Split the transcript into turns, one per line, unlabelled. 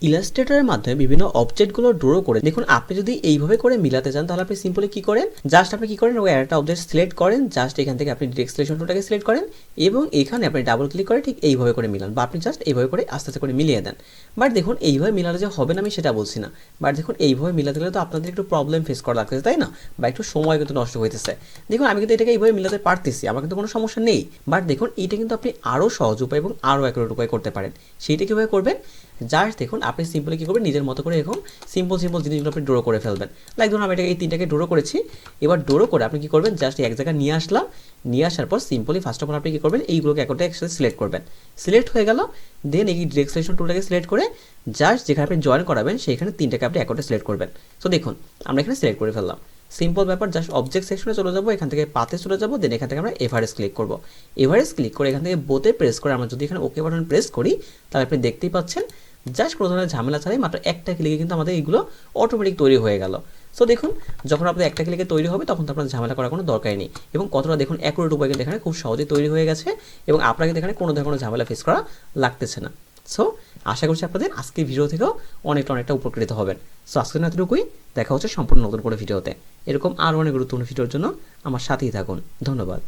ইলাস্ট্রেটরের মাধ্যমে বিভিন্ন অবজেক্টগুলো ড্র করে দেখুন আপনি যদি এইভাবে করে মিলাতে চান তাহলে আপনি সিম্পলি কি করেন, জাস্ট আপনি কি করেন ওই একটা অবজেক্ট সিলেক্ট করেন, জাস্ট এখান থেকে আপনি ডিরেক্ট সিলেকশন টুলটাকে সিলেক্ট করেন এবং এখানে আপনি ডাবল ক্লিক করে ঠিক এইভাবে করে মিলান, বা আপনি জাস্ট এইভাবে করে আস্তে আস্তে করে মিলিয়ে দেন। বাট দেখুন এইভাবে মিলালে যে হবে না আমি সেটা বলছি না, বাট দেখুন এইভাবে মিলাতে গেলে তো আপনাদের একটু প্রবলেম ফেস করা লাগতেছে, তাই না, বা একটু সময় কিন্তু নষ্ট হইতেছে। দেখুন আমি কিন্তু এটাকে এইভাবে মিলাতে পারতেছি, আমার কিন্তু কোনো সমস্যা নেই, বাট দেখুন এইটা কিন্তু আপনি আরও সহজ উপায় এবং আরও অ্যাকুরেট উপায় করতে পারেন। সেইটা কীভাবে করবেন, জাস্ট দেখুন আপনি সিম্পলি কী করবেন, নিজের মতো করে এরকম সিম্পল জিনিসগুলো আপনি ড্র করে ফেলবেন। লাইক ধরুন আমি এটাকে এই তিনটাকে ড্র করেছি, এবার ড্র করে আপনি কী করবেন, জাস্ট এক জায়গায় নিয়ে আসলাম, নিয়ে আসার পর সিম্পলি ফার্স্ট অফ অল আপনি কী করবেন, এইগুলোকে একটা একসাথে সিলেক্ট করবেন। সিলেক্ট হয়ে গেল, দেন এই ডিরেক্ট সিলেকশন টুলটাকে সিলেক্ট করে জাস্ট যেখানে আপনি জয়েন করাবেন সেইখানে তিনটাকে আপনি একটা সিলেক্ট করবেন। সো দেখুন আমরা এখানে সিলেক্ট করে ফেললাম, সিম্পল ব্যাপার। জাস্ট অবজেক্ট সেকশনে চলে যাবো, এখান থেকে পাতে চলে যাবো, দেন এখান থেকে আমরা এভারেজ ক্লিক করবো। এভারেজ ক্লিক করে এখান থেকে বোতে প্রেস করে আমরা যদি এখানে ওকে বাটন প্রেস করি তাহলে আপনি দেখতেই পাচ্ছেন জাস্ট কোনো ধরনের ঝামেলা ছাড়াই মাত্র একটা ক্লিকে কিন্তু আমাদের এইগুলো অটোমেটিক তৈরি হয়ে গেল। সো দেখুন যখন আপনার একটা ক্লিকে তৈরি হবে তখন তো আপনার ঝামেলা করার কোনো দরকারই নেই, এবং কতটা দেখুন অ্যাকুরেট উপায় কিন্তু এখানে খুব সহজেই তৈরি হয়ে গেছে এবং আপনাকে এখানে কোনো ধরনের কোনো ঝামেলা ফেস করা লাগতেছে না। সো আশা করছি আপনাদের আজকের ভিডিও থেকেও অনেকটা উপকৃত হবেন। সো আজকের এতটুকুই, দেখা হচ্ছে সম্পূর্ণ নতুন করে ভিডিওতে। এরকম আরও অনেক গুরুত্বপূর্ণ ভিডিওর জন্য আমার সাথেই থাকুন। ধন্যবাদ।